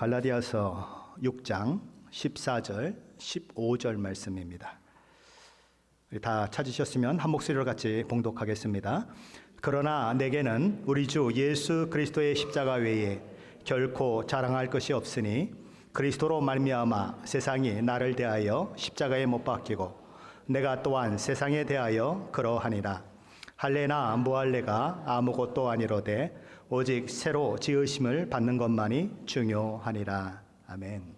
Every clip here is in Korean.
갈라디아서 6장 14절, 15절 말씀입니다. 다 찾으셨으면 한 목소리로 같이 봉독하겠습니다. 그러나 내게는 우리 주 예수 그리스도의 십자가 외에 결코 자랑할 것이 없으니 그리스도로 말미암아 세상이 나를 대하여 십자가에 못 박히고 내가 또한 세상에 대하여 그러하니라. 할례나 무할례가 아무것도 아니로되 오직 새로 지으심을 받는 것만이 중요하니라. 아멘.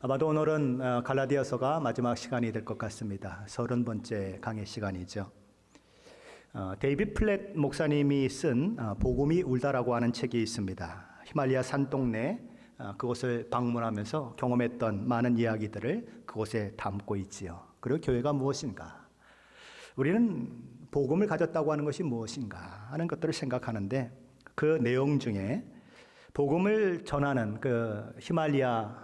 아마도 오늘은 갈라디아서가 마지막 시간이 될 것 같습니다. 30번째 강의 시간이죠. 데이빗 플랫 목사님이 쓴 복음이 울다라고 하는 책이 있습니다. 히말리아 산동네 그곳을 방문하면서 경험했던 많은 이야기들을 그곳에 담고 있지요. 그리고 교회가 무엇인가? 우리는 복음을 가졌다고 하는 것이 무엇인가 하는 것들을 생각하는데 그 내용 중에 복음을 전하는 그 히말리아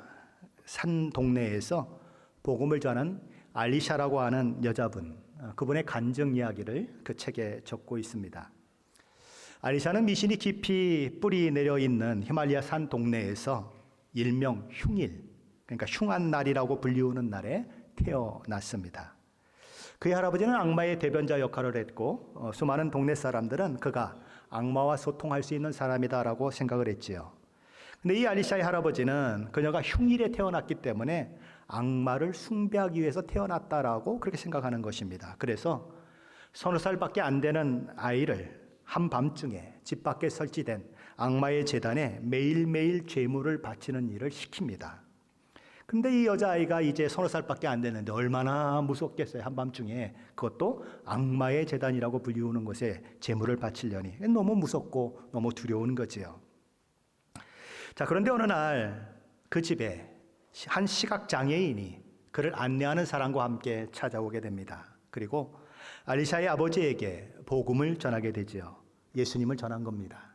산 동네에서 복음을 전하는 알리샤라고 하는 여자분, 그분의 간증 이야기를 그 책에 적고 있습니다. 알리샤는 미신이 깊이 뿌리 내려 있는 히말리아 산 동네에서 일명 흉일, 그러니까 흉한 날이라고 불리우는 날에 태어났습니다. 그의 할아버지는 악마의 대변자 역할을 했고 수많은 동네 사람들은 그가 악마와 소통할 수 있는 사람이다라고 생각을 했지요. 근데 이 알리샤의 할아버지는 그녀가 흉일에 태어났기 때문에 악마를 숭배하기 위해서 태어났다라고 그렇게 생각하는 것입니다. 그래서 30살밖에 안 되는 아이를 한밤중에 집 밖에 설치된 악마의 제단에 매일매일 제물을 바치는 일을 시킵니다. 근데 이 여자아이가 이제 30살밖에 안 되는데 얼마나 무섭겠어요. 한밤중에 그것도 악마의 제단이라고 불리우는 곳에 제물을 바치려니 너무 무섭고 너무 두려운 거지요. 자, 그런데 어느 날 그 집에 한 시각장애인이 그를 안내하는 사람과 함께 찾아오게 됩니다. 그리고 알리샤의 아버지에게 복음을 전하게 되지요. 예수님을 전한 겁니다.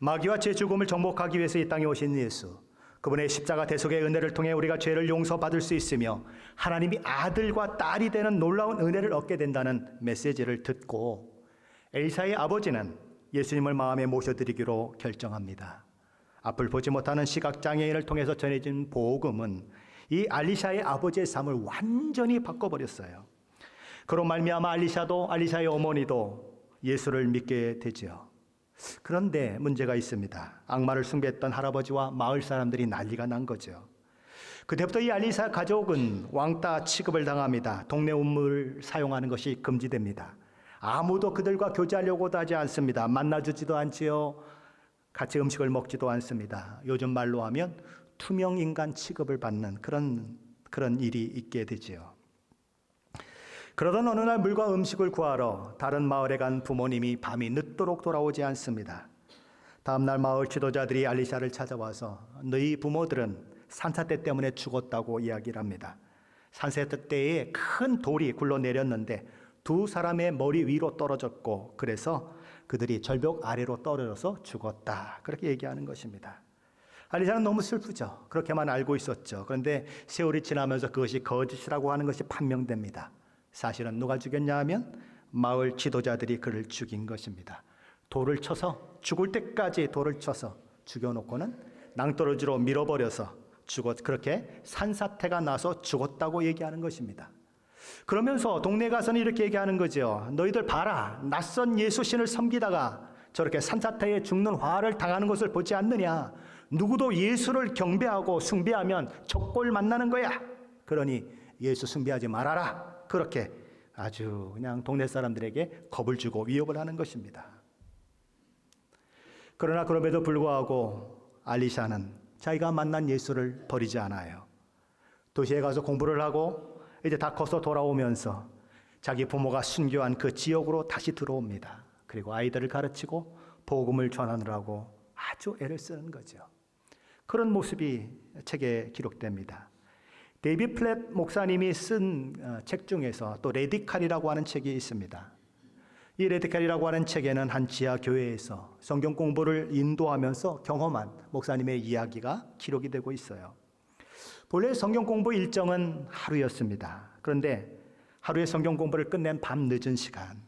마귀와 재죽음을 정복하기 위해서 이 땅에 오신 예수, 그분의 십자가 대속의 은혜를 통해 우리가 죄를 용서받을 수 있으며 하나님이 아들과 딸이 되는 놀라운 은혜를 얻게 된다는 메시지를 듣고 엘리사의 아버지는 예수님을 마음에 모셔드리기로 결정합니다. 앞을 보지 못하는 시각장애인을 통해서 전해진 복음은 이 알리샤의 아버지의 삶을 완전히 바꿔버렸어요. 그로 말미암아 알리샤의 어머니도 예수를 믿게 되지요. 그런데 문제가 있습니다. 악마를 숭배했던 할아버지와 마을 사람들이 난리가 난 거죠. 그때부터 이 알리사 가족은 왕따 취급을 당합니다. 동네 음식을 사용하는 것이 금지됩니다. 아무도 그들과 교제하려고도 하지 않습니다. 만나주지도 않지요. 같이 음식을 먹지도 않습니다. 요즘 말로 하면 투명인간 취급을 받는 그런 일이 있게 되지요. 그러던 어느 날 물과 음식을 구하러 다른 마을에 간 부모님이 밤이 늦도록 돌아오지 않습니다. 다음 날 마을 지도자들이 알리샤를 찾아와서 너희 부모들은 산사태 때문에 죽었다고 이야기를 합니다. 산사태 때에 큰 돌이 굴러내렸는데 두 사람의 머리 위로 떨어졌고 그래서 그들이 절벽 아래로 떨어져서 죽었다. 그렇게 얘기하는 것입니다. 알리샤는 너무 슬프죠. 그렇게만 알고 있었죠. 그런데 세월이 지나면서 그것이 거짓이라고 하는 것이 판명됩니다. 사실은 누가 죽였냐 하면 마을 지도자들이 그를 죽인 것입니다. 돌을 쳐서 죽을 때까지 돌을 쳐서 죽여놓고는 낭떠러지로 밀어버려서 그렇게 산사태가 나서 죽었다고 얘기하는 것입니다. 그러면서 동네 가서는 이렇게 얘기하는 거죠. 너희들 봐라. 낯선 예수신을 섬기다가 저렇게 산사태에 죽는 화를 당하는 것을 보지 않느냐. 누구도 예수를 경배하고 숭배하면 적골 만나는 거야. 그러니 예수 숭배하지 말아라. 그렇게 아주 그냥 동네 사람들에게 겁을 주고 위협을 하는 것입니다. 그러나 그럼에도 불구하고 알리샤는 자기가 만난 예수를 버리지 않아요. 도시에 가서 공부를 하고 이제 다 커서 돌아오면서 자기 부모가 순교한 그 지역으로 다시 들어옵니다. 그리고 아이들을 가르치고 복음을 전하느라고 아주 애를 쓰는 거죠. 그런 모습이 책에 기록됩니다. 데이빗 플랫 목사님이 쓴 책 중에서 또 레디칼이라고 하는 책이 있습니다. 이 레디칼이라고 하는 책에는 한 지하 교회에서 성경 공부를 인도하면서 경험한 목사님의 이야기가 기록이 되고 있어요. 본래 성경 공부 일정은 하루였습니다. 그런데 하루의 성경 공부를 끝낸 밤 늦은 시간,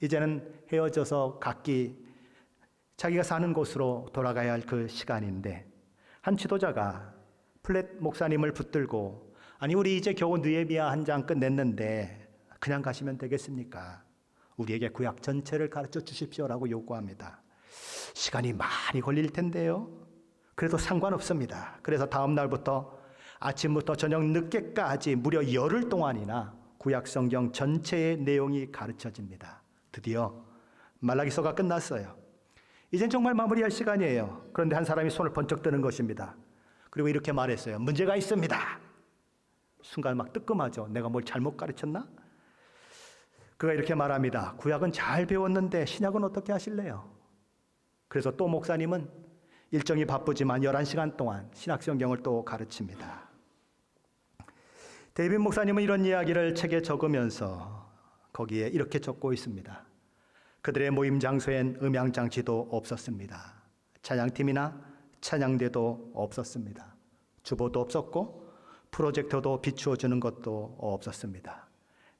이제는 헤어져서 각기 자기가 사는 곳으로 돌아가야 할 그 시간인데 한 지도자가 플랫 목사님을 붙들고 아니 우리 이제 겨우 느헤미야 한 장 끝냈는데 그냥 가시면 되겠습니까? 우리에게 구약 전체를 가르쳐 주십시오라고 요구합니다. 시간이 많이 걸릴 텐데요. 그래도 상관없습니다. 그래서 다음 날부터 아침부터 저녁 늦게까지 무려 열흘 동안이나 구약 성경 전체의 내용이 가르쳐집니다. 드디어 말라기서가 끝났어요. 이젠 정말 마무리할 시간이에요. 그런데 한 사람이 손을 번쩍 드는 것입니다. 그리고 이렇게 말했어요. 문제가 있습니다. 순간 막 뜨끔하죠. 내가 뭘 잘못 가르쳤나? 그가 이렇게 말합니다. 구약은 잘 배웠는데 신약은 어떻게 하실래요? 그래서 또 목사님은 일정이 바쁘지만 11시간 동안 신약 성경을 또 가르칩니다. 데이빗 목사님은 이런 이야기를 책에 적으면서 거기에 이렇게 적고 있습니다. 그들의 모임 장소엔 음향 장치도 없었습니다. 찬양팀이나 찬양대도 없었습니다. 주보도 없었고 프로젝터도 비추어 주는 것도 없었습니다.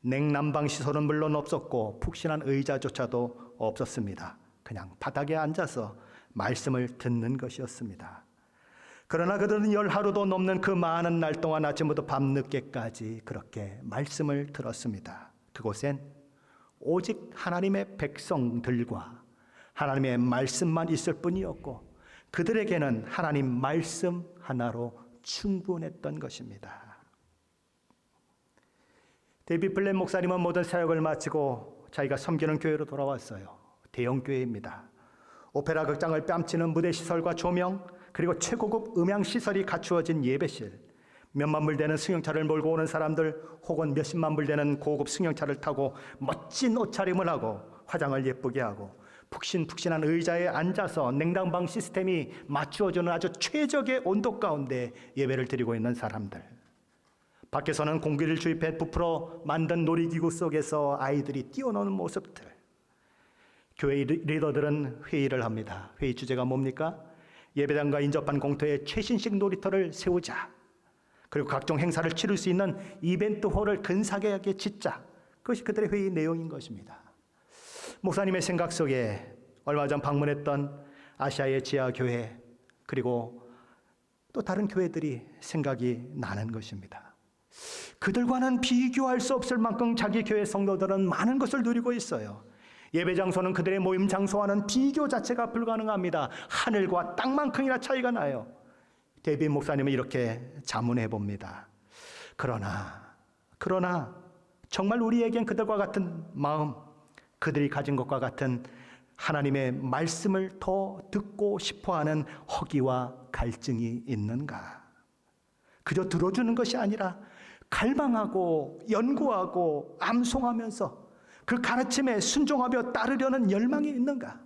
냉난방 시설은 물론 없었고 푹신한 의자조차도 없었습니다. 그냥 바닥에 앉아서 말씀을 듣는 것이었습니다. 그러나 그들은 열 하루도 넘는 그 많은 날 동안 아침부터 밤늦게까지 그렇게 말씀을 들었습니다. 그곳엔 오직 하나님의 백성들과 하나님의 말씀만 있을 뿐이었고 그들에게는 하나님 말씀 하나로 충분했던 것입니다. 데이빗 플랫 목사님은 모든 사역을 마치고 자기가 섬기는 교회로 돌아왔어요. 대형 교회입니다. 오페라 극장을 뺨치는 무대 시설과 조명, 그리고 최고급 음향 시설이 갖추어진 예배실, 몇만 불 되는 승용차를 몰고 오는 사람들 혹은 몇십만 불 되는 고급 승용차를 타고 멋진 옷차림을 하고 화장을 예쁘게 하고 푹신푹신한 의자에 앉아서 냉난방 시스템이 맞추어주는 아주 최적의 온도 가운데 예배를 드리고 있는 사람들, 밖에서는 공기를 주입해 부풀어 만든 놀이기구 속에서 아이들이 뛰어노는 모습들. 교회 리더들은 회의를 합니다. 회의 주제가 뭡니까? 예배당과 인접한 공터에 최신식 놀이터를 세우자. 그리고 각종 행사를 치를 수 있는 이벤트홀을 근사하게 짓자. 그것이 그들의 회의 내용인 것입니다. 목사님의 생각 속에 얼마 전 방문했던 아시아의 지하교회 그리고 또 다른 교회들이 생각이 나는 것입니다. 그들과는 비교할 수 없을 만큼 자기 교회 성도들은 많은 것을 누리고 있어요. 예배 장소는 그들의 모임 장소와는 비교 자체가 불가능합니다. 하늘과 땅만큼이나 차이가 나요. 데이빗 목사님은 이렇게 자문해 봅니다. 그러나 정말 우리에겐 그들과 같은 마음, 그들이 가진 것과 같은 하나님의 말씀을 더 듣고 싶어하는 허기와 갈증이 있는가? 그저 들어주는 것이 아니라 갈망하고 연구하고 암송하면서 그 가르침에 순종하며 따르려는 열망이 있는가?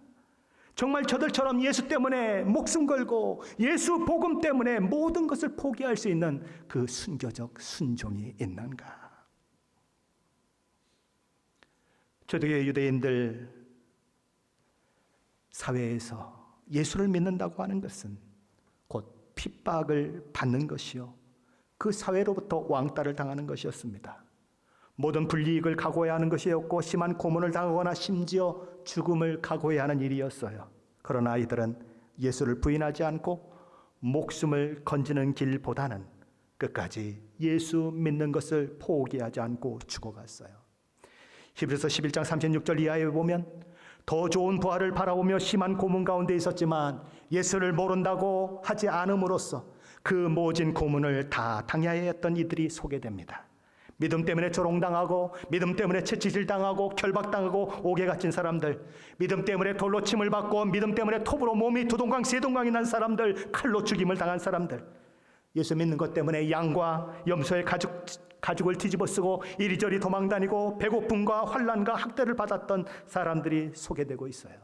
정말 저들처럼 예수 때문에 목숨 걸고 예수 복음 때문에 모든 것을 포기할 수 있는 그 순교적 순종이 있는가? 초대교회 유대인들 사회에서 예수를 믿는다고 하는 것은 곧 핍박을 받는 것이요, 그 사회로부터 왕따를 당하는 것이었습니다. 모든 불이익을 각오해야 하는 것이었고 심한 고문을 당하거나 심지어 죽음을 각오해야 하는 일이었어요. 그러나 이들은 예수를 부인하지 않고 목숨을 건지는 길보다는 끝까지 예수 믿는 것을 포기하지 않고 죽어갔어요. 히브리서 11장 36절 이하에 보면 더 좋은 부활을 바라보며 심한 고문 가운데 있었지만 예수를 모른다고 하지 않음으로써 그 모진 고문을 다 당해야 했던 이들이 소개됩니다. 믿음 때문에 조롱당하고 믿음 때문에 채찍질당하고 결박당하고 옥에 갇힌 사람들, 믿음 때문에 돌로 침을 받고 믿음 때문에 톱으로 몸이 두 동강 세 동강이 난 사람들, 칼로 죽임을 당한 사람들, 예수 믿는 것 때문에 양과 염소의 가죽을 뒤집어 쓰고 이리저리 도망다니고 배고픔과 환난과 학대를 받았던 사람들이 소개되고 있어요.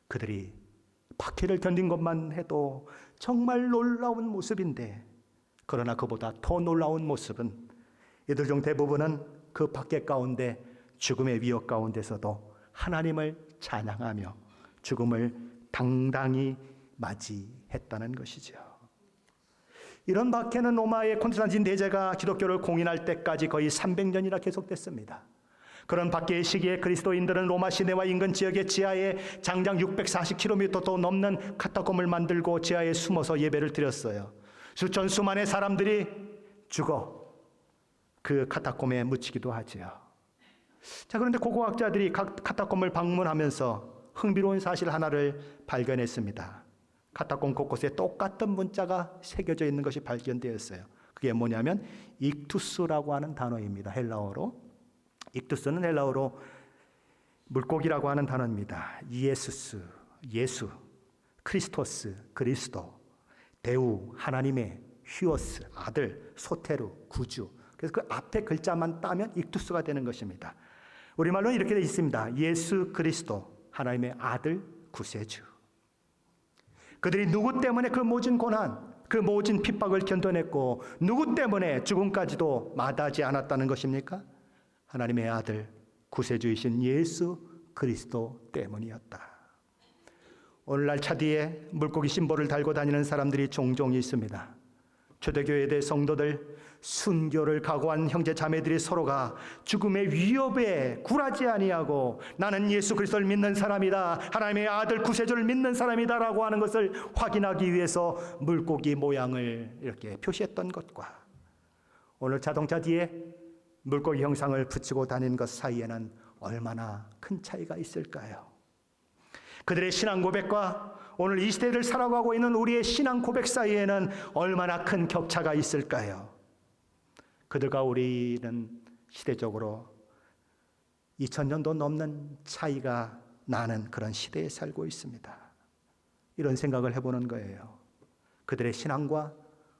그들이 박해를 견딘 것만 해도 정말 놀라운 모습인데, 그러나 그보다 더 놀라운 모습은 이들 중 대부분은 그 박해 가운데 죽음의 위협 가운데서도 하나님을 찬양하며 죽음을 당당히 맞이했다는 것이죠. 이런 박해는 로마의 콘스탄틴 대제가 기독교를 공인할 때까지 거의 300년이나 계속됐습니다. 그런 밖의 시기에 그리스도인들은 로마 시내와 인근 지역의 지하에 장장 640km도 넘는 카타콤을 만들고 지하에 숨어서 예배를 드렸어요. 수만의 사람들이 죽어 그 카타콤에 묻히기도 하지요. 자, 그런데 고고학자들이 각 카타콤을 방문하면서 흥미로운 사실 하나를 발견했습니다. 카타콤 곳곳에 똑같은 문자가 새겨져 있는 것이 발견되었어요. 그게 뭐냐면 익투스라고 하는 단어입니다. 헬라어로. 익투스는 헬라어로 물고기라고 하는 단어입니다. 이에수스, 예수, 크리스토스, 그리스도, 대우, 하나님의, 휴어스, 아들, 소테루, 구주. 그래서 그 앞에 글자만 따면 익투스가 되는 것입니다. 우리말로는 이렇게 되어 있습니다. 예수 그리스도, 하나님의 아들, 구세주. 그들이 누구 때문에 그 모진 고난, 그 모진 핍박을 견뎌냈고 누구 때문에 죽음까지도 마다하지 않았다는 것입니까? 하나님의 아들, 구세주이신 예수 그리스도 때문이었다. 오늘날 차뒤에 물고기 심볼을 달고 다니는 사람들이 종종 있습니다. 초대교회의 성도들, 순교를 각오한 형제 자매들이 서로가 죽음의 위협에 굴하지 아니하고 나는 예수 그리스도를 믿는 사람이다, 하나님의 아들 구세주를 믿는 사람이다 라고 하는 것을 확인하기 위해서 물고기 모양을 이렇게 표시했던 것과 오늘 자동차 뒤에 물고기 형상을 붙이고 다니는 것 사이에는 얼마나 큰 차이가 있을까요? 그들의 신앙 고백과 오늘 이 시대를 살아가고 있는 우리의 신앙 고백 사이에는 얼마나 큰 격차가 있을까요? 그들과 우리는 시대적으로 2000년도 넘는 차이가 나는 그런 시대에 살고 있습니다. 이런 생각을 해보는 거예요. 그들의 신앙과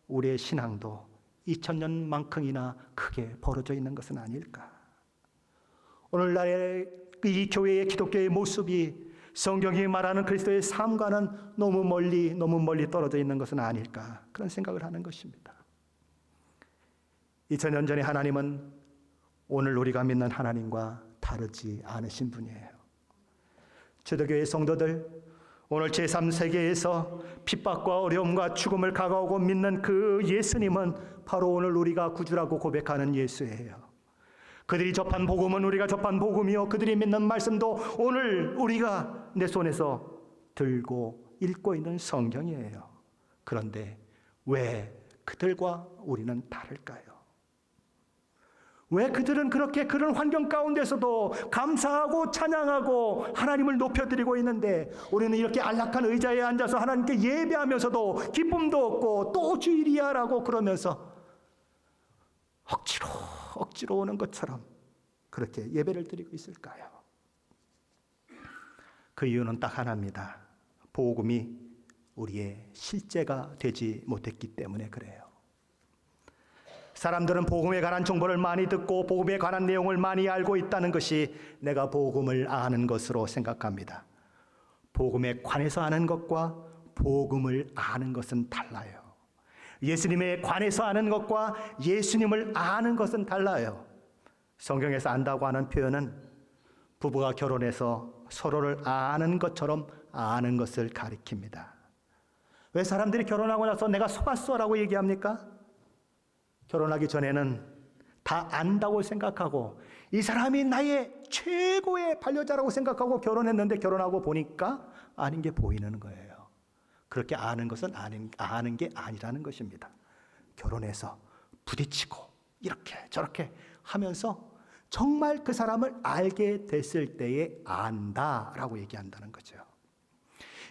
우리의 신앙도 2000년만큼이나 크게 벌어져 있는 것은 아닐까? 오늘날의 이 교회의 기독교의 모습이 성경이 말하는 그리스도의 삶과는 너무 멀리 떨어져 있는 것은 아닐까? 그런 생각을 하는 것입니다. 2000년 전에 하나님은 오늘 우리가 믿는 하나님과 다르지 않으신 분이에요. 초대교회 성도들, 오늘 제3세계에서 핍박과 어려움과 죽음을 가까우고 믿는 그 예수님은 바로 오늘 우리가 구주라고 고백하는 예수예요. 그들이 접한 복음은 우리가 접한 복음이요, 그들이 믿는 말씀도 오늘 우리가 내 손에서 들고 읽고 있는 성경이에요. 그런데 왜 그들과 우리는 다를까요? 왜 그들은 그렇게 그런 환경 가운데서도 감사하고 찬양하고 하나님을 높여드리고 있는데 우리는 이렇게 안락한 의자에 앉아서 하나님께 예배하면서도 기쁨도 없고 또 주일이야라고 그러면서 억지로 오는 것처럼 그렇게 예배를 드리고 있을까요? 그 이유는 딱 하나입니다. 복음이 우리의 실제가 되지 못했기 때문에 그래요. 사람들은 복음에 관한 정보를 많이 듣고 복음에 관한 내용을 많이 알고 있다는 것이 내가 복음을 아는 것으로 생각합니다. 복음에 관해서 아는 것과 복음을 아는 것은 달라요. 예수님에 관해서 아는 것과 예수님을 아는 것은 달라요. 성경에서 안다고 하는 표현은 부부가 결혼해서 서로를 아는 것처럼 아는 것을 가리킵니다. 왜 사람들이 결혼하고 나서 내가 속았어라고 얘기합니까? 결혼하기 전에는 다 안다고 생각하고 이 사람이 나의 최고의 반려자라고 생각하고 결혼했는데 결혼하고 보니까 아닌 게 보이는 거예요. 그렇게 아는 것은 아는 게 아니라는 것입니다. 결혼해서 부딪히고 이렇게 저렇게 하면서 정말 그 사람을 알게 됐을 때에 안다라고 얘기한다는 거죠.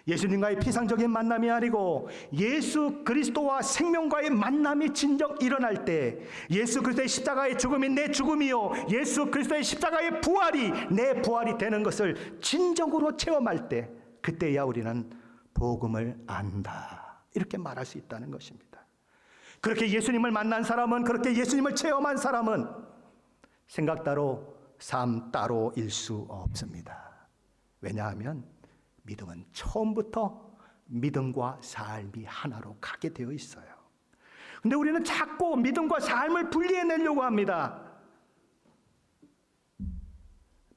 예수님과의 피상적인 만남이 아니고 예수 그리스도와 생명과의 만남이 진정 일어날 때 예수 그리스도의 십자가의 죽음이 내 죽음이요 예수 그리스도의 십자가의 부활이 내 부활이 되는 것을 진정으로 체험할 때 그때야 우리는 복음을 안다 이렇게 말할 수 있다는 것입니다. 그렇게 예수님을 만난 사람은, 그렇게 예수님을 체험한 사람은 생각 따로 삶 따로일 수 없습니다. 왜냐하면 믿음은 처음부터 믿음과 삶이 하나로 가게 되어 있어요. 근데 우리는 자꾸 믿음과 삶을 분리해내려고 합니다.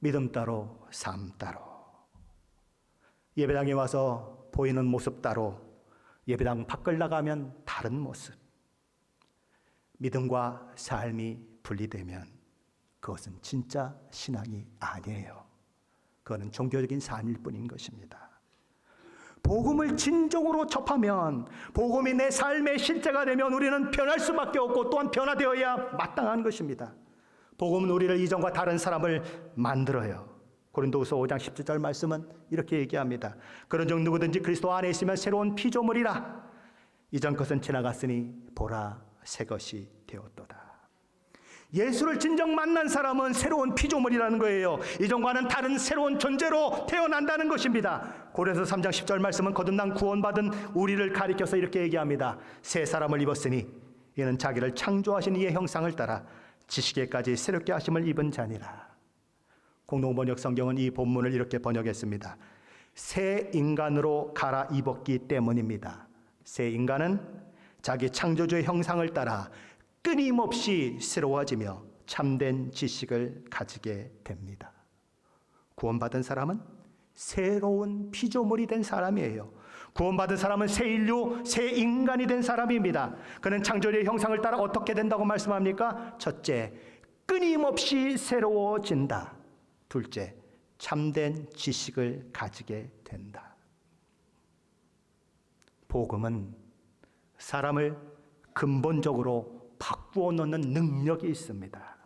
믿음 따로 삶 따로, 예배당에 와서 보이는 모습 따로, 예배당 밖을 나가면 다른 모습. 믿음과 삶이 분리되면 그것은 진짜 신앙이 아니에요. 그거는 종교적인 삶일 뿐인 것입니다. 복음을 진정으로 접하면, 복음이 내 삶의 실제가 되면 우리는 변할 수밖에 없고 또한 변화되어야 마땅한 것입니다. 복음은 우리를 이전과 다른 사람을 만들어요. 고린도후서 5장 17절 말씀은 이렇게 얘기합니다. 그런즉 누구든지 그리스도 안에 있으면 새로운 피조물이라. 이전 것은 지나갔으니 보라 새 것이 되었도다. 예수를 진정 만난 사람은 새로운 피조물이라는 거예요. 이전과는 다른 새로운 존재로 태어난다는 것입니다. 고린도서 3장 10절 말씀은 거듭난 구원받은 우리를 가리켜서 이렇게 얘기합니다. 새 사람을 입었으니 이는 자기를 창조하신 이의 형상을 따라 지식에까지 새롭게 하심을 입은 자니라. 공동번역 성경은 이 본문을 이렇게 번역했습니다. 새 인간으로 갈아입었기 때문입니다. 새 인간은 자기 창조주의 형상을 따라 끊임없이 새로워지며 참된 지식을 가지게 됩니다. 구원받은 사람은 새로운 피조물이 된 사람이에요. 구원받은 사람은 새 인류, 새 인간이 된 사람입니다. 그는 창조주의 형상을 따라 어떻게 된다고 말씀합니까? 첫째, 끊임없이 새로워진다. 둘째, 참된 지식을 가지게 된다. 복음은 사람을 근본적으로 바꾸어 놓는 능력이 있습니다.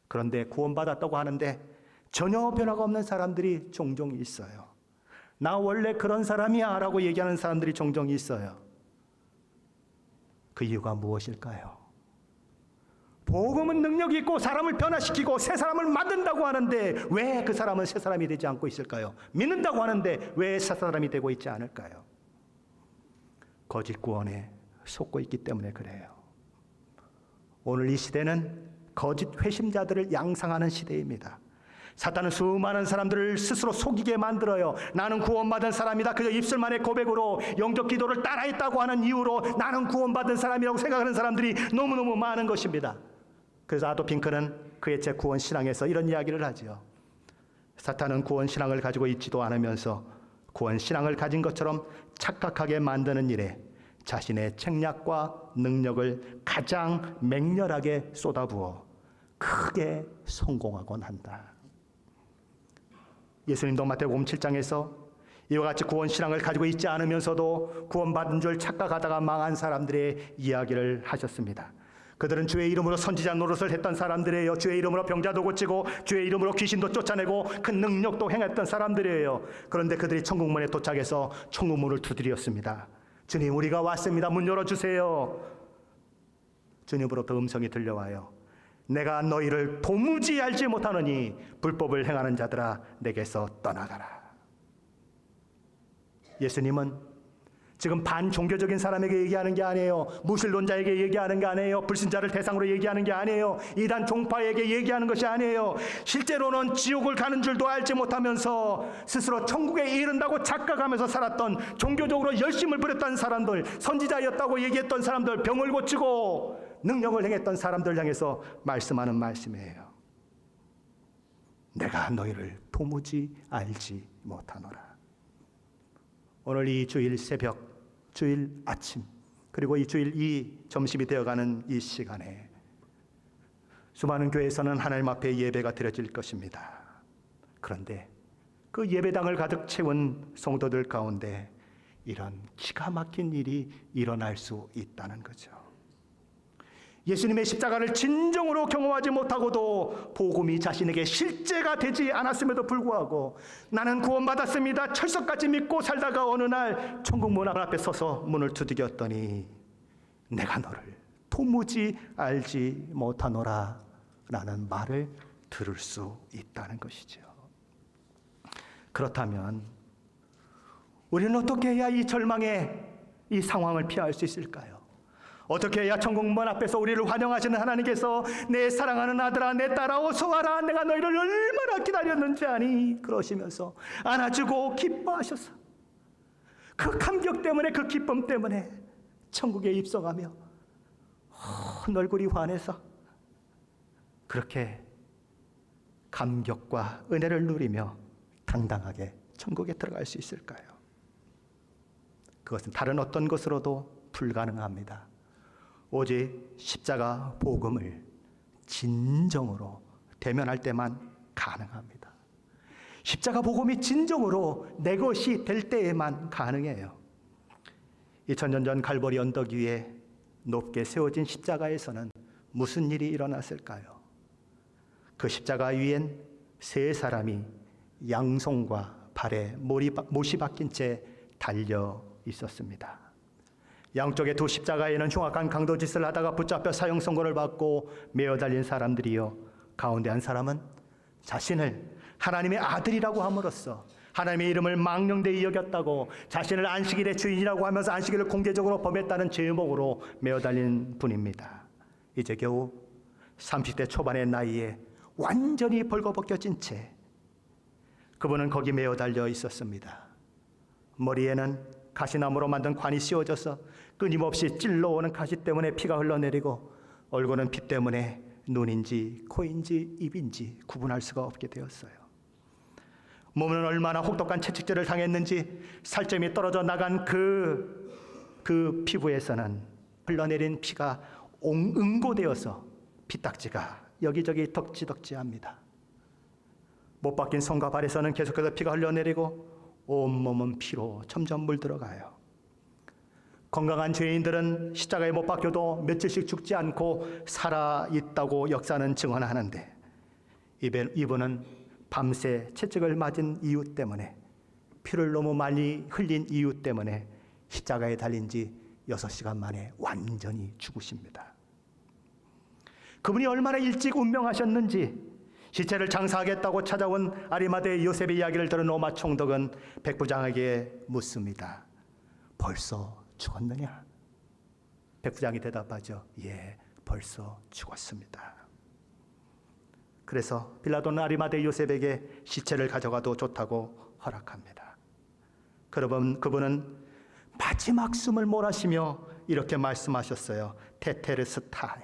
그런데 구원받았다고 하는데 전혀 변화가 없는 사람들이 종종 있어요. 나 원래 그런 사람이야 라고 얘기하는 사람들이 종종 있어요. 그 이유가 무엇일까요? 복음은 능력이 있고 사람을 변화시키고 새 사람을 만든다고 하는데 왜 그 사람은 새 사람이 되지 않고 있을까요? 믿는다고 하는데 왜 새 사람이 되고 있지 않을까요? 거짓 구원에 속고 있기 때문에 그래요. 오늘 이 시대는 거짓 회심자들을 양상하는 시대입니다. 사탄은 수많은 사람들을 스스로 속이게 만들어요. 나는 구원받은 사람이다. 그저 입술만의 고백으로 영적 기도를 따라했다고 하는 이유로 나는 구원받은 사람이라고 생각하는 사람들이 너무너무 많은 것입니다. 그래서 아도 핑크는 그의 책 구원 신앙에서 이런 이야기를 하죠. 사탄은 구원 신앙을 가지고 있지도 않으면서 구원 신앙을 가진 것처럼 착각하게 만드는 일에 자신의 책략과 능력을 가장 맹렬하게 쏟아부어 크게 성공하곤 한다. 예수님도 마태복음 7장에서 이와 같이 구원 신앙을 가지고 있지 않으면서도 구원받은 줄 착각하다가 망한 사람들의 이야기를 하셨습니다. 그들은 주의 이름으로 선지자 노릇을 했던 사람들이에요. 주의 이름으로 병자도 고치고 주의 이름으로 귀신도 쫓아내고 큰 능력도 행했던 사람들이에요. 그런데 그들이 천국문에 도착해서 천국문을 두드렸습니다. 주님, 우리가 왔습니다. 문 열어주세요. 주님으로부터 음성이 들려와요. 내가 너희를 도무지 알지 못하느니 불법을 행하는 자들아 내게서 떠나가라. 예수님은 지금 반종교적인 사람에게 얘기하는 게 아니에요. 무신론자에게 얘기하는 게 아니에요. 불신자를 대상으로 얘기하는 게 아니에요. 이단 종파에게 얘기하는 것이 아니에요. 실제로는 지옥을 가는 줄도 알지 못하면서 스스로 천국에 이른다고 착각하면서 살았던, 종교적으로 열심을 부렸던 사람들, 선지자였다고 얘기했던 사람들, 병을 고치고 능력을 행했던 사람들 향해서 말씀하는 말씀이에요. 내가 너희를 도무지 알지 못하노라. 오늘 이 주일 새벽, 주일 아침, 그리고 이 주일 이 점심이 되어가는 이 시간에 수많은 교회에서는 하나님 앞에 예배가 드려질 것입니다. 그런데 그 예배당을 가득 채운 성도들 가운데 이런 기가 막힌 일이 일어날 수 있다는 거죠. 예수님의 십자가를 진정으로 경험하지 못하고도 복음이 자신에게 실제가 되지 않았음에도 불구하고 나는 구원받았습니다, 철석같이 믿고 살다가 어느 날 천국문 앞에 서서 문을 두드렸더니 내가 너를 도무지 알지 못하노라 라는 말을 들을 수 있다는 것이죠. 그렇다면 우리는 어떻게 해야 이 절망의 이 상황을 피할 수 있을까요? 어떻게 해야 천국문 앞에서 우리를 환영하시는 하나님께서 내 사랑하는 아들아, 내 딸아, 어서 와라, 내가 너희를 얼마나 기다렸는지 아니, 그러시면서 안아주고 기뻐하셔서 그 감격 때문에, 그 기쁨 때문에 천국에 입성하며 얼굴이 환해서 그렇게 감격과 은혜를 누리며 당당하게 천국에 들어갈 수 있을까요? 그것은 다른 어떤 것으로도 불가능합니다. 오직 십자가 복음을 진정으로 대면할 때만 가능합니다. 십자가 복음이 진정으로 내 것이 될 때에만 가능해요. 2000년 전 갈보리 언덕 위에 높게 세워진 십자가에서는 무슨 일이 일어났을까요? 그 십자가 위엔 세 사람이 양손과 발에 못이 박힌 채 달려 있었습니다. 양쪽의 두 십자가에는 흉악한 강도짓을 하다가 붙잡혀 사형 선고를 받고 매어 달린 사람들이요, 가운데 한 사람은 자신을 하나님의 아들이라고 함으로써 하나님의 이름을 망령되이 여겼다고 자신을 안식일의 주인이라고 하면서 안식일을 공개적으로 범했다는 제목으로 매어 달린 분입니다. 이제 겨우 30대 초반의 나이에 완전히 벌거벗겨진 채 그분은 거기 매어 달려 있었습니다. 머리에는 가시나무로 만든 관이 씌워져서 끊임없이 찔러오는 가시 때문에 피가 흘러내리고, 얼굴은 피 때문에 눈인지 코인지 입인지 구분할 수가 없게 되었어요. 몸은 얼마나 혹독한 채찍질을 당했는지 살점이 떨어져 나간 그 피부에서는 흘러내린 피가 응고되어서 피딱지가 여기저기 덕지덕지합니다. 못 박힌 손과 발에서는 계속해서 피가 흘러내리고 온몸은 피로 점점 물들어가요. 건강한 죄인들은 십자가에 못 박혀도 며칠씩 죽지 않고 살아있다고 역사는 증언하는데, 이분은 밤새 채찍을 맞은 이유 때문에, 피를 너무 많이 흘린 이유 때문에 십자가에 달린 지 6시간 만에 완전히 죽으십니다. 그분이 얼마나 일찍 운명하셨는지 시체를 장사하겠다고 찾아온 아리마대 요셉의 이야기를 들은 로마 총독은 백부장에게 묻습니다. 벌써 죽었느냐? 백부장이 대답하죠. 예, 벌써 죽었습니다. 그래서 빌라도는 아리마대 요셉에게 시체를 가져가도 좋다고 허락합니다. 그분은 마지막 숨을 몰아쉬며 이렇게 말씀하셨어요. 테테르스타이,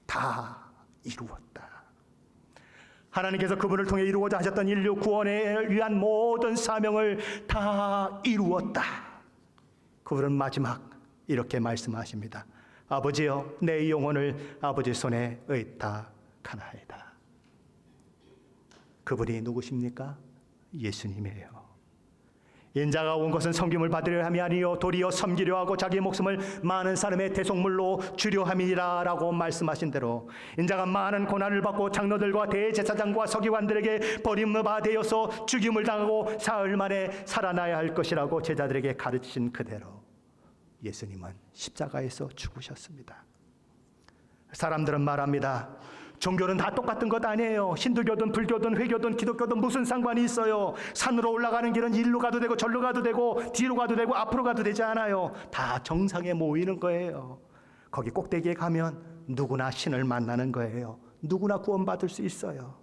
다 이루었다. 하나님께서 그분을 통해 이루고자 하셨던 인류 구원에 위한 모든 사명을 다 이루었다. 그분은 마지막 이렇게 말씀하십니다. 아버지여, 내 영혼을 아버지 손에 의탁하나이다. 그분이 누구십니까? 예수님이에요. 인자가 온 것은 섬김을 받으려 함이 아니요 도리어 섬기려 하고 자기 목숨을 많은 사람의 대속물로 주려 함이라 라고 말씀하신 대로, 인자가 많은 고난을 받고 장로들과 대제사장과 서기관들에게 버림받아 되어서 죽임을 당하고 사흘 만에 살아나야 할 것이라고 제자들에게 가르치신 그대로 예수님은 십자가에서 죽으셨습니다. 사람들은 말합니다. 종교는 다 똑같은 것 아니에요. 힌두교든 불교든 회교든 기독교든 무슨 상관이 있어요. 산으로 올라가는 길은 일로 가도 되고 절로 가도 되고 뒤로 가도 되고 앞으로 가도 되지 않아요. 다 정상에 모이는 거예요. 거기 꼭대기에 가면 누구나 신을 만나는 거예요. 누구나 구원받을 수 있어요.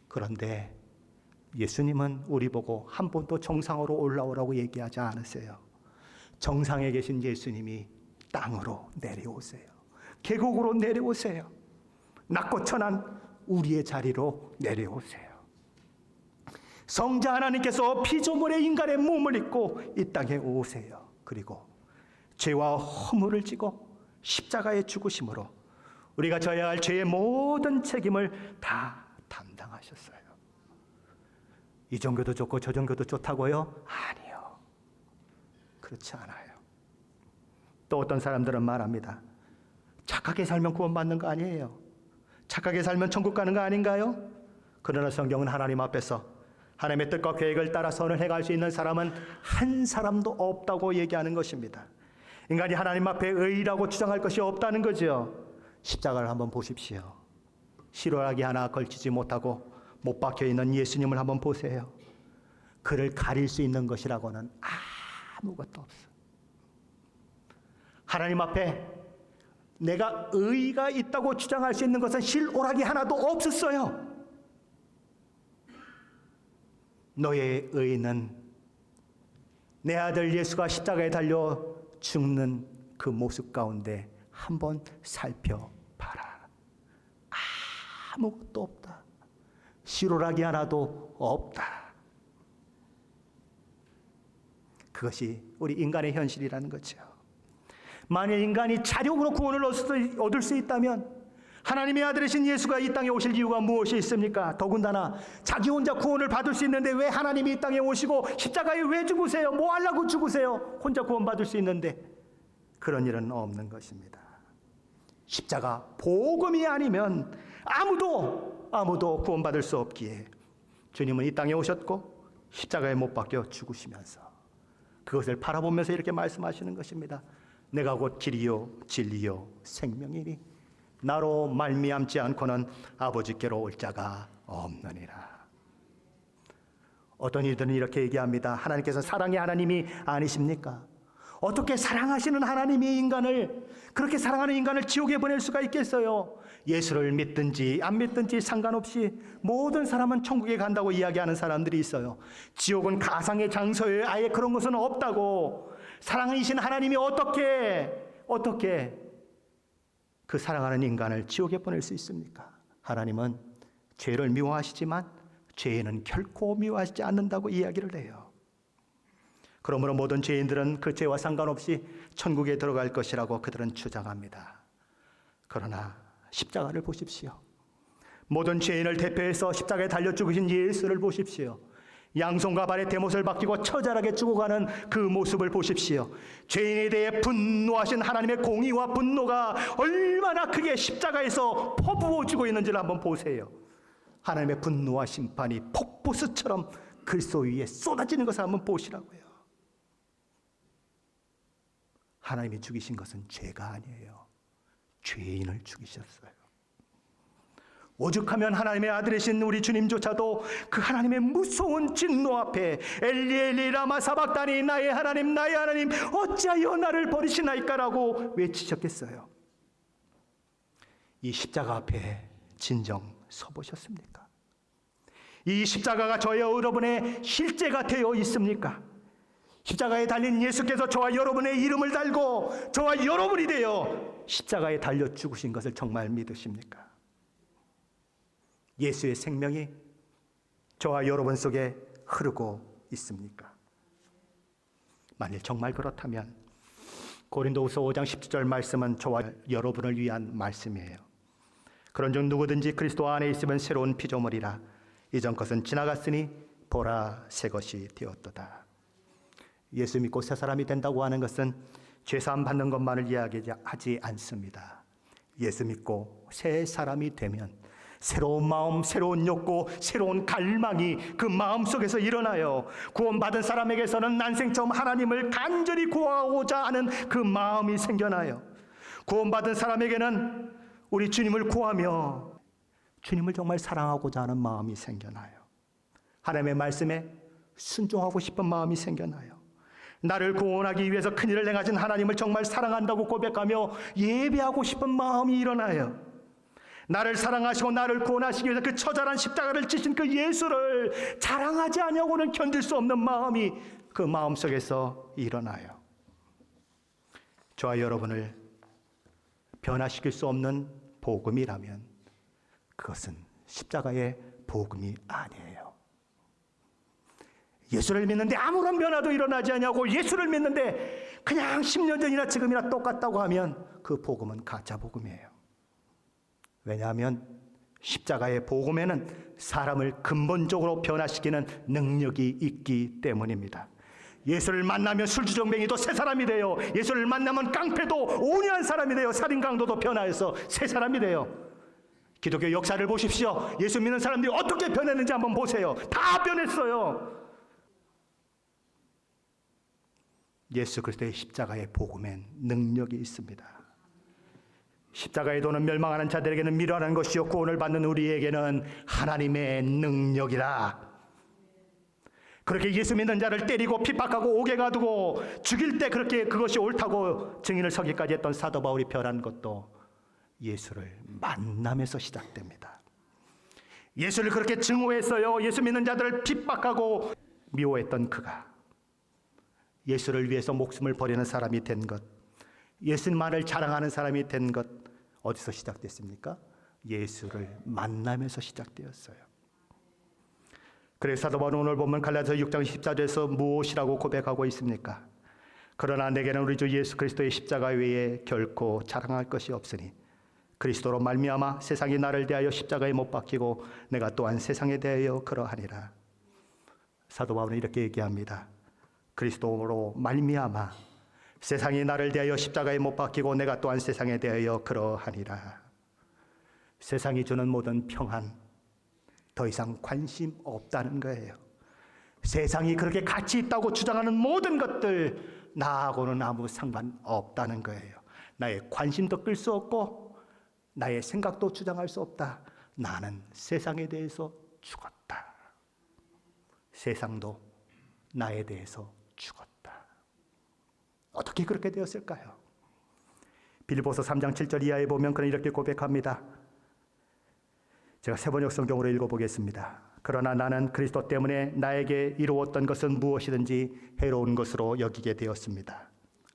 그런데 예수님은 우리 보고 한 번도 정상으로 올라오라고 얘기하지 않으세요. 정상에 계신 예수님이 땅으로 내려오세요. 계곡으로 내려오세요. 낮고 천한 우리의 자리로 내려오세요. 성자 하나님께서 피조물의 인간의 몸을 입고 이 땅에 오세요. 그리고 죄와 허물을 지고 십자가에 죽으심으로 우리가 져야 할 죄의 모든 책임을 다 담당하셨어요. 이 종교도 좋고 저 종교도 좋다고요? 아니요. 그렇지 않아요. 또 어떤 사람들은 말합니다. 착하게 살면 구원받는 거 아니에요. 착하게 살면 천국 가는 거 아닌가요? 그러나 성경은 하나님 앞에서 하나님의 뜻과 계획을 따라 선을 행할 수 있는 사람은 한 사람도 없다고 얘기하는 것입니다. 인간이 하나님 앞에 의라고 주장할 것이 없다는 거죠. 십자가를 한번 보십시오. 실오라기 하나 걸치지 못하고 못 박혀있는 예수님을 한번 보세요. 그를 가릴 수 있는 것이라고는 아무것도 없어요. 하나님 앞에 내가 의가 있다고 주장할 수 있는 것은 실오라기 하나도 없었어요. 너의 의는 내 아들 예수가 십자가에 달려 죽는 그 모습 가운데 한번 살펴봐라. 아무것도 없다. 실오라기 하나도 없다. 그것이 우리 인간의 현실이라는 거죠. 만약 인간이 자력으로 구원을 얻을 수 있다면 하나님의 아들이신 예수가 이 땅에 오실 이유가 무엇이 있습니까? 더군다나 자기 혼자 구원을 받을 수 있는데 왜 하나님이 이 땅에 오시고 십자가에 왜 죽으세요? 뭐 하려고 죽으세요? 혼자 구원받을 수 있는데 그런 일은 없는 것입니다. 십자가 복음이 아니면 아무도 구원받을 수 없기에 주님은 이 땅에 오셨고 십자가에 못 박혀 죽으시면서 그것을 바라보면서 이렇게 말씀하시는 것입니다. 내가 곧 길이요 진리요 생명이니 나로 말미암지 않고는 아버지께로 올 자가 없느니라. 어떤 이들은 이렇게 얘기합니다. 하나님께서 사랑의 하나님이 아니십니까? 어떻게 사랑하시는 하나님이 인간을, 그렇게 사랑하는 인간을 지옥에 보낼 수가 있겠어요? 예수를 믿든지 안 믿든지 상관없이 모든 사람은 천국에 간다고 이야기하는 사람들이 있어요. 지옥은 가상의 장소예요. 아예 그런 것은 없다고. 사랑이신 하나님이 어떻게 그 사랑하는 인간을 지옥에 보낼 수 있습니까? 하나님은 죄를 미워하시지만 죄는 결코 미워하시지 않는다고 이야기를 해요. 그러므로 모든 죄인들은 그 죄와 상관없이 천국에 들어갈 것이라고 그들은 주장합니다. 그러나 십자가를 보십시오. 모든 죄인을 대표해서 십자가에 달려 죽으신 예수를 보십시오. 양손과 발에 대못을 박히고 처절하게 죽어가는 그 모습을 보십시오. 죄인에 대해 분노하신 하나님의 공의와 분노가 얼마나 크게 십자가에서 퍼부어지고 있는지를 한번 보세요. 하나님의 분노와 심판이 폭포수처럼 그리스도 위에 쏟아지는 것을 한번 보시라고요. 하나님이 죽이신 것은 죄가 아니에요. 죄인을 죽이셨어요. 오죽하면 하나님의 아들이신 우리 주님조차도 그 하나님의 무서운 진노 앞에 엘리 엘리 라마 사박다니 나의 하나님 어찌하여 나를 버리시나이까라고 외치셨겠어요. 이 십자가 앞에 진정 서보셨습니까? 이 십자가가 저와 여러분의 실제가 되어 있습니까? 십자가에 달린 예수께서 저와 여러분의 이름을 달고 저와 여러분이 되어 십자가에 달려 죽으신 것을 정말 믿으십니까? 예수의 생명이 저와 여러분 속에 흐르고 있습니까? 만일 정말 그렇다면 고린도후서 5장 17절 말씀은 저와 여러분을 위한 말씀이에요. 그런즉 누구든지 그리스도 안에 있으면 새로운 피조물이라 이전 것은 지나갔으니 보라 새 것이 되었도다. 예수 믿고 새 사람이 된다고 하는 것은 죄사함 받는 것만을 이야기하지 않습니다. 예수 믿고 새 사람이 되면 새로운 마음, 새로운 욕구, 새로운 갈망이 그 마음속에서 일어나요. 구원받은 사람에게서는 난생 처음 하나님을 간절히 구하고자 하는 그 마음이 생겨나요. 구원받은 사람에게는 우리 주님을 구하며 주님을 정말 사랑하고자 하는 마음이 생겨나요. 하나님의 말씀에 순종하고 싶은 마음이 생겨나요. 나를 구원하기 위해서 큰일을 행하신 하나님을 정말 사랑한다고 고백하며 예배하고 싶은 마음이 일어나요. 나를 사랑하시고 나를 구원하시기 위해서 그 처절한 십자가를 지신 그 예수를 자랑하지 않냐고는 견딜 수 없는 마음이 그 마음속에서 일어나요. 저와 여러분을 변화시킬 수 없는 복음이라면 그것은 십자가의 복음이 아니에요. 예수를 믿는데 아무런 변화도 일어나지 않냐고 예수를 믿는데 그냥 10년 전이나 지금이나 똑같다고 하면 그 복음은 가짜 복음이에요. 왜냐하면 십자가의 복음에는 사람을 근본적으로 변화시키는 능력이 있기 때문입니다. 예수를 만나면 술주정뱅이도 새 사람이 돼요. 예수를 만나면 깡패도 온유한 사람이 돼요. 살인강도도 변화해서 새 사람이 돼요. 기독교 역사를 보십시오. 예수 믿는 사람들이 어떻게 변했는지 한번 보세요. 다 변했어요. 예수 그리스도의 십자가의 복음엔 능력이 있습니다. 십자가의 도는 멸망하는 자들에게는 미련한 것이요 구원을 받는 우리에게는 하나님의 능력이라. 그렇게 예수 믿는 자를 때리고 핍박하고 옥에 가두고 죽일 때 그렇게 그것이 옳다고 증인을 서기까지 했던 사도 바울이 변한 것도 예수를 만나면서 시작됩니다. 예수를 그렇게 증오했어요. 예수 믿는 자들을 핍박하고 미워했던 그가 예수를 위해서 목숨을 버리는 사람이 된 것, 예수만을 자랑하는 사람이 된 것, 어디서 시작됐습니까? 예수를 만나면서 시작되었어요. 그래서 사도 바울은 오늘 보면 갈라디아서 6장 14절에서 무엇이라고 고백하고 있습니까? 그러나 내게는 우리 주 예수 그리스도의 십자가 외에 결코 자랑할 것이 없으니 그리스도로 말미암아 세상이 나를 대하여 십자가에 못 박히고 내가 또한 세상에 대하여 그러하니라. 사도 바울은 이렇게 얘기합니다. 그리스도로 말미암아 세상이 나를 대하여 십자가에 못 박히고 내가 또한 세상에 대하여 그러하니라. 세상이 주는 모든 평안, 더 이상 관심 없다는 거예요. 세상이 그렇게 가치 있다고 주장하는 모든 것들, 나하고는 아무 상관없다는 거예요. 나의 관심도 끌 수 없고 나의 생각도 주장할 수 없다. 나는 세상에 대해서 죽었다. 세상도 나에 대해서 죽었다. 어떻게 그렇게 되었을까요? 빌립보서 3장 7절 이하에 보면 그는 이렇게 고백합니다. 제가 세번역 성경으로 읽어보겠습니다. 그러나 나는 그리스도 때문에 나에게 이루었던 것은 무엇이든지 해로운 것으로 여기게 되었습니다.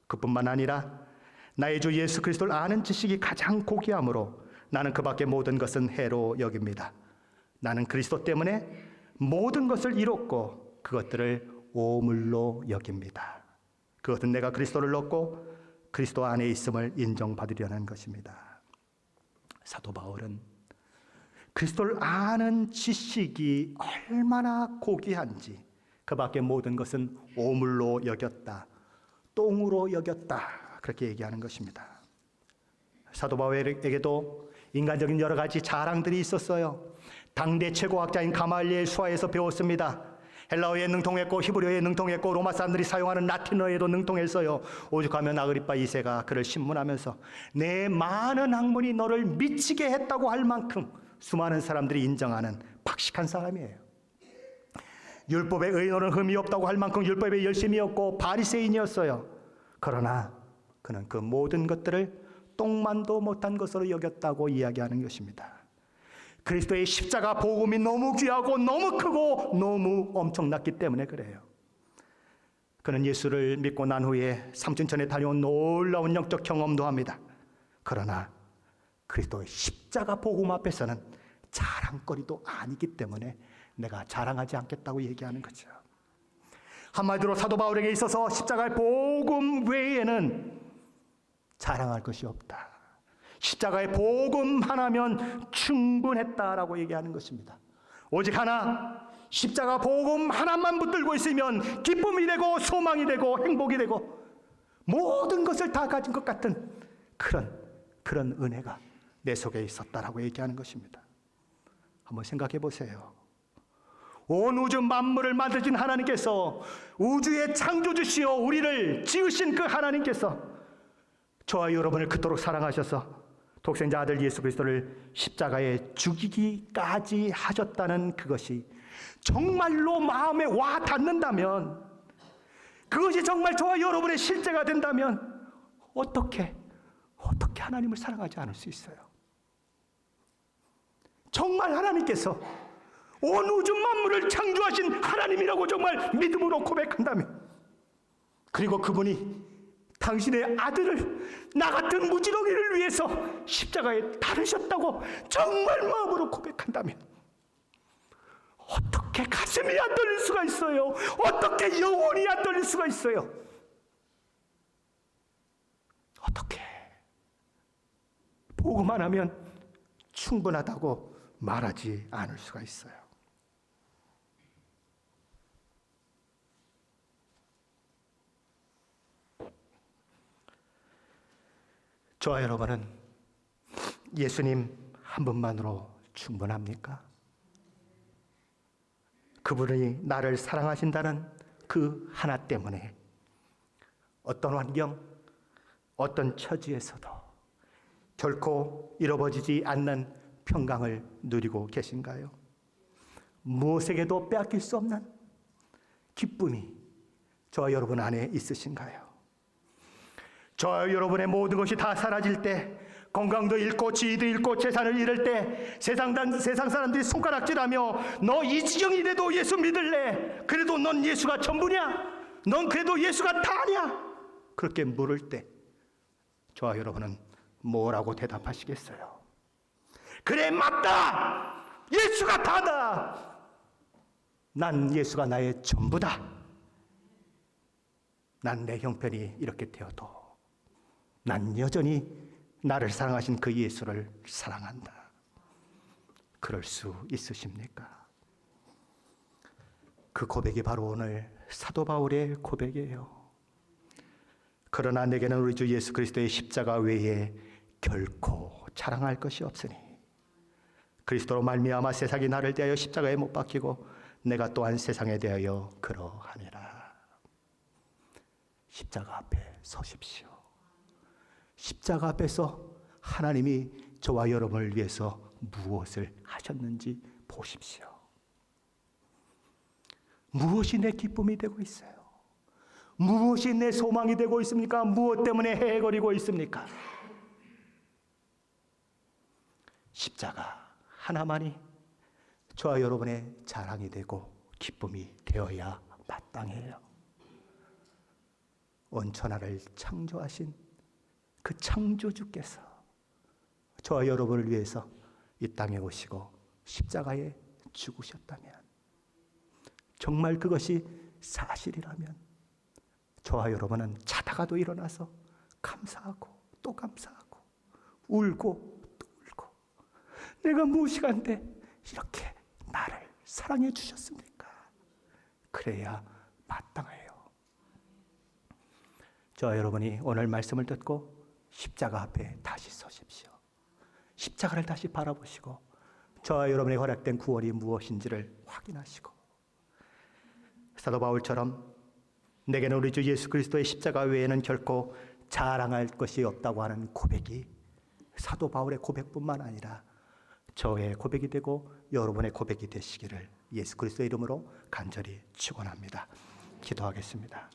그뿐만 아니라 나의 주 예수 그리스도를 아는 지식이 가장 고귀함으로 나는 그 밖의 모든 것은 해로 여깁니다. 나는 그리스도 때문에 모든 것을 이뤘고 그것들을 오물로 여깁니다. 그것은 내가 그리스도를 얻고 그리스도 안에 있음을 인정받으려는 것입니다. 사도 바울은 그리스도를 아는 지식이 얼마나 고귀한지 그 밖의 모든 것은 오물로 여겼다, 똥으로 여겼다, 그렇게 얘기하는 것입니다. 사도 바울에게도 인간적인 여러 가지 자랑들이 있었어요. 당대 최고학자인 가말리엘 수하에서 배웠습니다. 헬라어에 능통했고 히브리어에 능통했고 로마 사람들이 사용하는 라틴어에도 능통했어요. 오죽하면 아그리파 2세가 그를 신문하면서 내 많은 학문이 너를 미치게 했다고 할 만큼 수많은 사람들이 인정하는 박식한 사람이에요. 율법에 의논은 흠이 없다고 할 만큼 율법에 열심이었고 바리새인이었어요. 그러나 그는 그 모든 것들을 똥만도 못한 것으로 여겼다고 이야기하는 것입니다. 그리스도의 십자가 복음이 너무 귀하고 너무 크고 너무 엄청났기 때문에 그래요. 그는 예수를 믿고 난 후에 삼순천에 다녀온 놀라운 영적 경험도 합니다. 그러나 그리스도의 십자가 복음 앞에서는 자랑거리도 아니기 때문에 내가 자랑하지 않겠다고 얘기하는 거죠. 한마디로 사도 바울에게 있어서 십자가의 복음 외에는 자랑할 것이 없다. 십자가의 복음 하나면 충분했다라고 얘기하는 것입니다. 오직 하나, 십자가 복음 하나만 붙들고 있으면 기쁨이 되고 소망이 되고 행복이 되고 모든 것을 다 가진 것 같은 그런 은혜가 내 속에 있었다라고 얘기하는 것입니다. 한번 생각해 보세요. 온 우주 만물을 만드신 하나님께서, 우주의 창조주시오 우리를 지으신 그 하나님께서 저와 여러분을 그토록 사랑하셔서 독생자 아들 예수 그리스도를 십자가에 죽이기까지 하셨다는 그것이 정말로 마음에 와 닿는다면, 그것이 정말 저와 여러분의 실제가 된다면 어떻게 하나님을 사랑하지 않을 수 있어요? 정말 하나님께서 온 우주 만물을 창조하신 하나님이라고 정말 믿음으로 고백한다면, 그리고 그분이 당신의 아들을 나 같은 무지렁이를 위해서 십자가에 달으셨다고 정말 마음으로 고백한다면 어떻게 가슴이 안 떨릴 수가 있어요? 어떻게 영혼이 안 떨릴 수가 있어요? 어떻게 보고만 하면 충분하다고 말하지 않을 수가 있어요? 저와 여러분은 예수님 한 분만으로 충분합니까? 그분이 나를 사랑하신다는 그 하나 때문에 어떤 환경, 어떤 처지에서도 결코 잃어버리지 않는 평강을 누리고 계신가요? 무엇에게도 빼앗길 수 없는 기쁨이 저와 여러분 안에 있으신가요? 저와 여러분의 모든 것이 다 사라질 때, 건강도 잃고 지위도 잃고 재산을 잃을 때 세상 사람들이 손가락질하며 너 이 지경이 돼도 예수 믿을래? 그래도 넌 예수가 전부냐? 넌 그래도 예수가 다냐? 그렇게 물을 때 저와 여러분은 뭐라고 대답하시겠어요? 그래, 맞다! 예수가 다다! 난 예수가 나의 전부다! 난 내 형편이 이렇게 되어도 난 여전히 나를 사랑하신 그 예수를 사랑한다. 그럴 수 있으십니까? 그 고백이 바로 오늘 사도 바울의 고백이에요. 그러나 내게는 우리 주 예수 그리스도의 십자가 외에 결코 자랑할 것이 없으니 그리스도로 말미암아 세상이 나를 대하여 십자가에 못 박히고 내가 또한 세상에 대하여 그러하니라. 십자가 앞에 서십시오. 십자가 앞에서 하나님이 저와 여러분을 위해서 무엇을 하셨는지 보십시오. 무엇이 내 기쁨이 되고 있어요? 무엇이 내 소망이 되고 있습니까? 무엇 때문에 헤헤거리고 있습니까? 십자가 하나만이 저와 여러분의 자랑이 되고 기쁨이 되어야 마땅해요. 온 천하를 창조하신 그 창조주께서 저와 여러분을 위해서 이 땅에 오시고 십자가에 죽으셨다면, 정말 그것이 사실이라면 저와 여러분은 자다가도 일어나서 감사하고 또 감사하고 울고 또 울고, 내가 무엇이간데 이렇게 나를 사랑해 주셨습니까? 그래야 마땅해요. 저와 여러분이 오늘 말씀을 듣고 십자가 앞에 다시 서십시오. 십자가를 다시 바라보시고 저와 여러분의 허락된 구원이 무엇인지를 확인하시고, 사도 바울처럼 내게는 우리 주 예수 그리스도의 십자가 외에는 결코 자랑할 것이 없다고 하는 고백이 사도 바울의 고백뿐만 아니라 저의 고백이 되고 여러분의 고백이 되시기를 예수 그리스도의 이름으로 간절히 축원합니다. 기도하겠습니다.